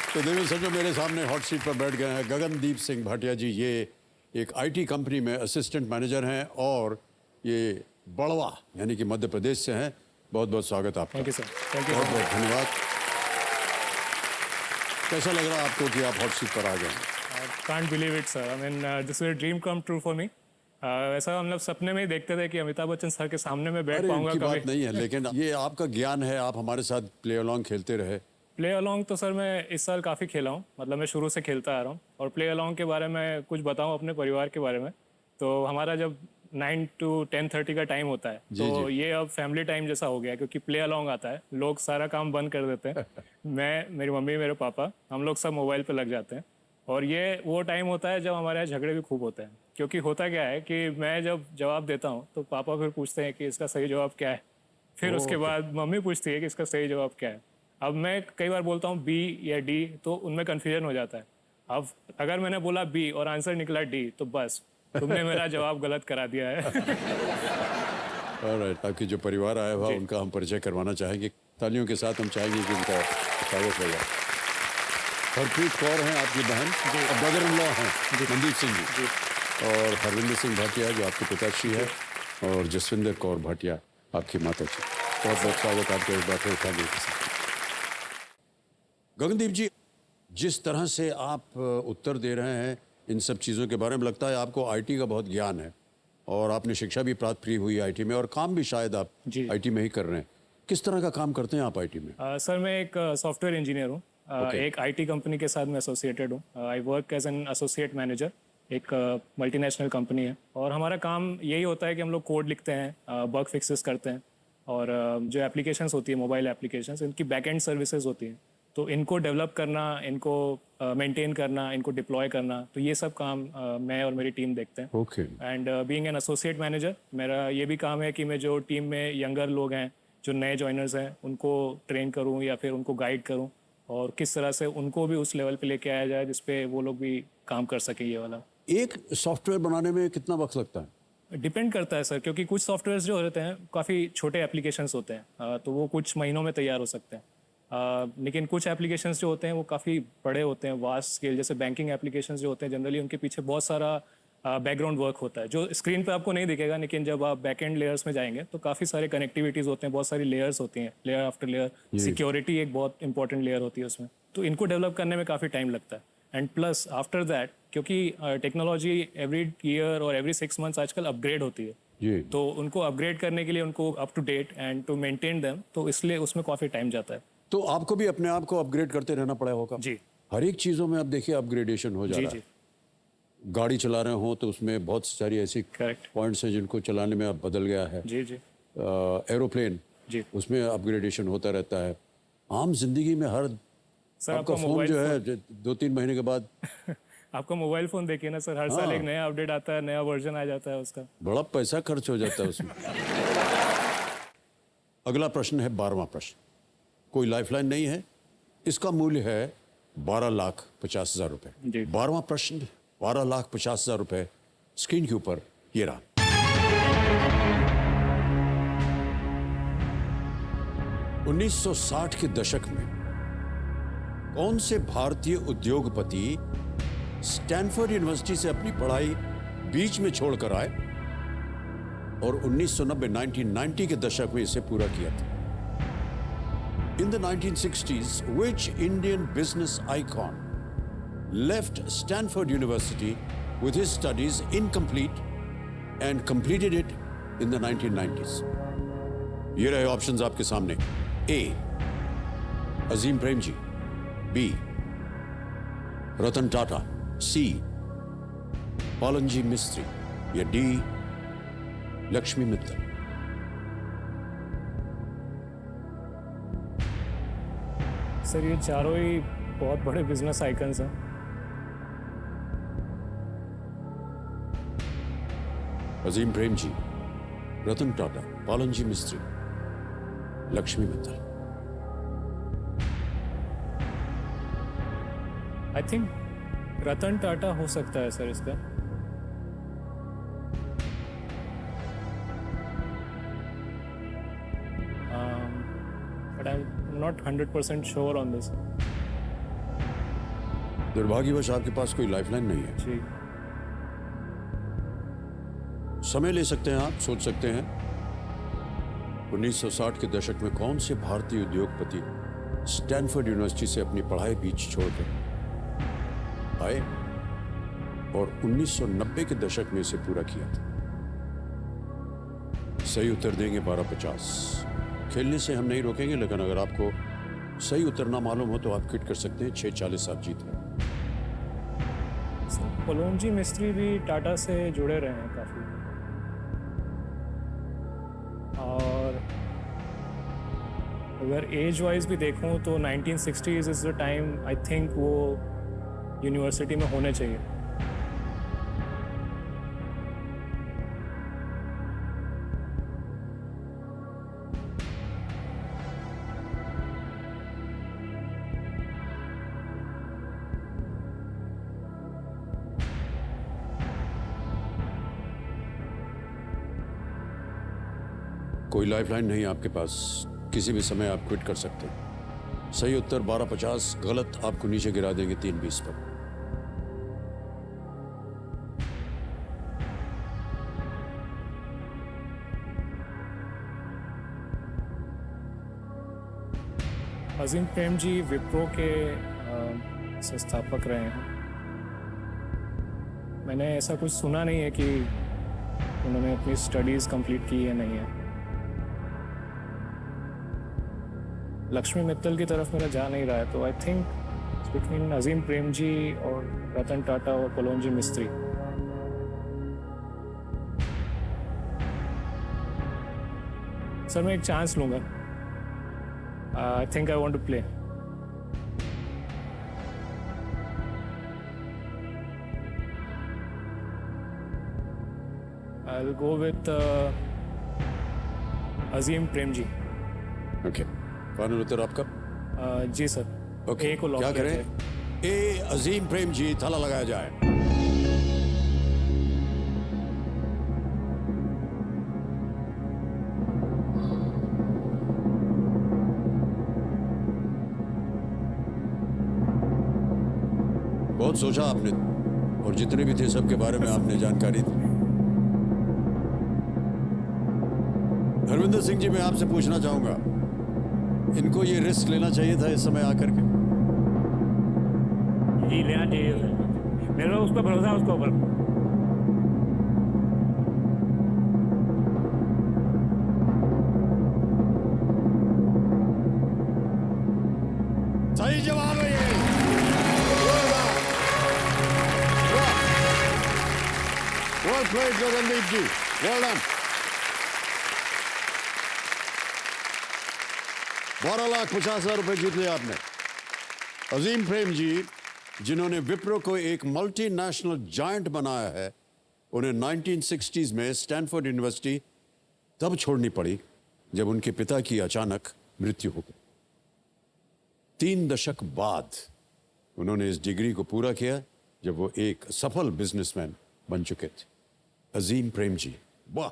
तो देखिए सचो मेरे सामने हॉट सीट पर बैठ गए हैं गगनदीप सिंह भाटिया जी। ये एक आईटी कंपनी में असिस्टेंट मैनेजर हैं और ये बड़वा यानी कि मध्य प्रदेश से हैं। बहुत बहुत स्वागत आपका। Thank you sir. Thank you. बहुत बहुत धन्यवाद। कैसा लग रहा है आपको कि आप हॉट सीट पर आ गए हैं? Can't believe it sir. I mean this is a dream come true for me. ऐसा हम लोग सपने में ही देखते थे कि अमिताभ बच्चन सर के सामने में बैठ पाऊंगा की कभी। बात नहीं है, लेकिन ये आपका ज्ञान है, आप हमारे साथ प्ले अलॉन्ग खेलते रहे। प्ले अलॉन्ग तो सर मैं इस साल काफ़ी खेला हूँ, मतलब मैं शुरू से खेलता आ रहा हूँ। और प्ले अलॉन्ग के बारे में कुछ बताऊँ अपने परिवार के बारे में, तो हमारा जब 9 to 10:30 का टाइम होता है तो ये अब फैमिली टाइम जैसा हो गया है, क्योंकि प्ले अलॉन्ग आता है, लोग सारा काम बंद कर देते हैं। मैं, मेरी मम्मी, मेरे पापा, हम लोग सब मोबाइल पे लग जाते हैं। और ये वो टाइम होता है जब हमारे यहाँ झगड़े भी खूब होते हैं, क्योंकि होता क्या है कि मैं जब जवाब देता हूँ तो पापा फिर पूछते हैं कि इसका सही जवाब क्या है। फिर उसके बाद मम्मी पूछती है कि इसका सही जवाब क्या है। अब मैं कई बार बोलता हूँ बी या डी, तो उनमें कन्फ्यूजन हो जाता है। अब अगर मैंने बोला बी और आंसर निकला डी, तो बस तुमने मेरा जवाब गलत करा दिया है। ऑलराइट, आपकी जो परिवार आया हुआ उनका हम परिचय करवाना चाहेंगे। तालियों के साथ हम चाहेंगे कि उनका स्वागत हो जाए। हरप्रीत कौर हैं आपकी बहन, ब्रदर इन लॉ हैं मनदीप सिंह जी, और हरविंदर सिंह भाटिया जो आपके पिताश्री है, और जसविंदर कौर भाटिया आपकी माता जी। बहुत बहुत स्वागत आपके इस बैठे फैमिली के साथ। गगनदीप जी, जिस तरह से आप उत्तर दे रहे हैं इन सब चीज़ों के बारे में, लगता है आपको आईटी का बहुत ज्ञान है और आपने शिक्षा भी प्राप्त की हुई आईटी में, और काम भी शायद आप आईटी में ही कर रहे हैं। किस तरह का काम करते हैं आप आईटी में? सर मैं एक सॉफ्टवेयर इंजीनियर हूँ। एक आईटी कंपनी के साथ मैं एसोसिएटेड हूँ। I work as an associate manager. एक मल्टीनेशनल कंपनी है और हमारा काम यही होता है कि हम लोग कोड लिखते हैं, बग फिक्सेस करते हैं, और जो एप्लीकेशंस होती है, मोबाइल एप्लीकेशंस, इनकी बैकएंड सर्विसेज होती हैं, तो इनको डेवलप करना, इनको मेंटेन करना, इनको डिप्लॉय करना, तो ये सब काम मैं और मेरी टीम देखते हैं। Okay. And being an associate manager, मेरा ये भी काम है कि मैं जो टीम में यंगर लोग हैं, जो नए जॉइनर्स हैं, उनको ट्रेन करूँ या फिर उनको गाइड करूँ, और किस तरह से उनको भी उस लेवल पे लेके आया जाए जिसपे वो लोग भी काम कर सके ये वाला। एक सॉफ्टवेयर बनाने में कितना वक्त लगता है? डिपेंड करता है सर, क्योंकि कुछ सॉफ्टवेयर्स जो होते हैं काफ़ी छोटे एप्लीकेशंस होते हैं, तो वो कुछ महीनों में तैयार हो सकते हैं। लेकिन कुछ एप्लीकेशंस जो होते हैं वो काफ़ी बड़े होते हैं, वास्ट स्केल। जैसे बैंकिंग एप्लीकेशंस जो होते हैं, जनरली उनके पीछे बहुत सारा बैकग्राउंड वर्क होता है जो स्क्रीन पे आपको नहीं दिखेगा, लेकिन जब आप बैकएंड लेयर्स में जाएंगे तो काफ़ी सारे कनेक्टिविटीज़ होते हैं, बहुत सारी लेयर्स होती हैं, लेयर आफ्टर लेयर। सिक्योरिटी एक बहुत इंपॉर्टेंट लेयर होती है उसमें, तो इनको डेवलप करने में काफ़ी टाइम लगता है। एंड प्लस आफ्टर दैट, क्योंकि टेक्नोलॉजी एवरी ईयर और एवरी 6 months आजकल अपग्रेड होती है, तो उनको अपग्रेड करने के लिए उनको up to date and to maintain them, तो इसलिए उसमें काफ़ी टाइम जाता है। तो आपको भी अपने आप को अपग्रेड करते रहना पड़ा होगा। जी, हर एक चीज़ों में आप देखिए अपग्रेडेशन हो जा रहा है। गाड़ी चला रहे हो तो उसमें बहुत सारी ऐसी पॉइंट्स हैं जिनको चलाने में अब बदल गया है। जी जी। एरोप्लेन, जी, उसमें अपग्रेडेशन होता रहता है। आम जिंदगी में हर सर आपका फोन जो है 2-3 महीने के बाद आपका मोबाइल फोन देखिए ना सर, हर साल एक नया अपडेट आता है, नया वर्जन आ जाता है उसका। बड़ा पैसा खर्च हो जाता है उसमें। अगला प्रश्न है 12वां प्रश्न। कोई लाइफलाइन नहीं है, इसका मूल्य है 12,50,000 रुपए। 12वां प्रश्न 12,50,000 रुपए। स्क्रीन के ऊपर ये रहा। (1960) के दशक में कौन से भारतीय उद्योगपति स्टैनफोर्ड यूनिवर्सिटी से अपनी पढ़ाई बीच में छोड़कर आए और 1990 के दशक में इसे पूरा किया था? In the 1960s, which Indian business icon left Stanford University with his studies incomplete and completed it in the 1990s? ये रहे ऑप्शंस आपके सामने। A, Azim Premji. B, Ratan Tata. C, Pallonji मिस्त्री। या D, लक्ष्मी मित्तल। सर ये चारों ही बहुत बड़े बिजनेस आइकन्स हैं। अजीम प्रेमजी, रतन टाटा, पालनजी मिस्त्री, लक्ष्मी मित्तल। आई थिंक रतन टाटा हो सकता है सर इसका। But I am not 100% sure on this. दुर्भाग्यवश आपके पास कोई लाइफलाइन नहीं है। जी। समय ले सकते हैं, आप सोच सकते हैं 1960 के दशक में कौन से भारतीय उद्योगपति स्टैनफोर्ड यूनिवर्सिटी से अपनी पढ़ाई बीच छोड़कर आए और 1990 के दशक में इसे पूरा किया था। सही उत्तर देंगे 1250। खेलने से हम नहीं रोकेंगे, लेकिन अगर आपको सही उत्तर ना मालूम हो तो आप क्विट कर सकते हैं। 6:40 आप जीत रहे हैं। पलोमजी मिस्त्री भी टाटा से जुड़े रहे हैं काफ़ी, और अगर एज वाइज भी देखूं तो 1960s is the time I think वो यूनिवर्सिटी में होने चाहिए। कोई लाइफलाइन नहीं आपके पास, किसी भी समय आप क्विट कर सकते हैं। सही उत्तर 1250, गलत आपको नीचे गिरा देंगे 3:20 पर। अजीम प्रेमजी विप्रो के संस्थापक रहे हैं। मैंने ऐसा कुछ सुना नहीं है कि उन्होंने अपनी स्टडीज़ कंप्लीट की है नहीं है। लक्ष्मी मित्तल की तरफ मेरा जा नहीं रहा है, तो I think between Azim Premji और रतन टाटा और पलोमजी मिस्त्री। सर मैं एक चांस लूँगा। I think I want to play. I will go with Azim Premji. Okay, final उत्तर आपका? जी सर। ओके, ए को लॉक क्या किया करें? जाए। ए अजीम प्रेम जी, ताला लगाया जाए। बहुत सोचा आपने, और जितने भी थे सबके बारे में आपने जानकारी दी। हरविंदर सिंह जी, मैं आपसे पूछना चाहूंगा, इनको ये रिस्क लेना चाहिए था इस समय आकर के? जी लेना चाहिए सर, मेरा उस पर भरोसा है, उसके ऊपर। सही जवाब है ये। वेल प्लेड गगनदीप जी, वेल डन। 12,50,000 रुपए जीत लिया आपने। अजीम प्रेम जी, जिन्होंने विप्रो को एक मल्टीनेशनल जायंट बनाया है, उन्हें 1960s में स्टैनफोर्ड यूनिवर्सिटी तब छोड़नी पड़ी जब उनके पिता की अचानक मृत्यु हो गई। 3 दशक बाद उन्होंने इस डिग्री को पूरा किया जब वो एक सफल बिजनेसमैन बन चुके थे। अजीम प्रेम जी, वाह।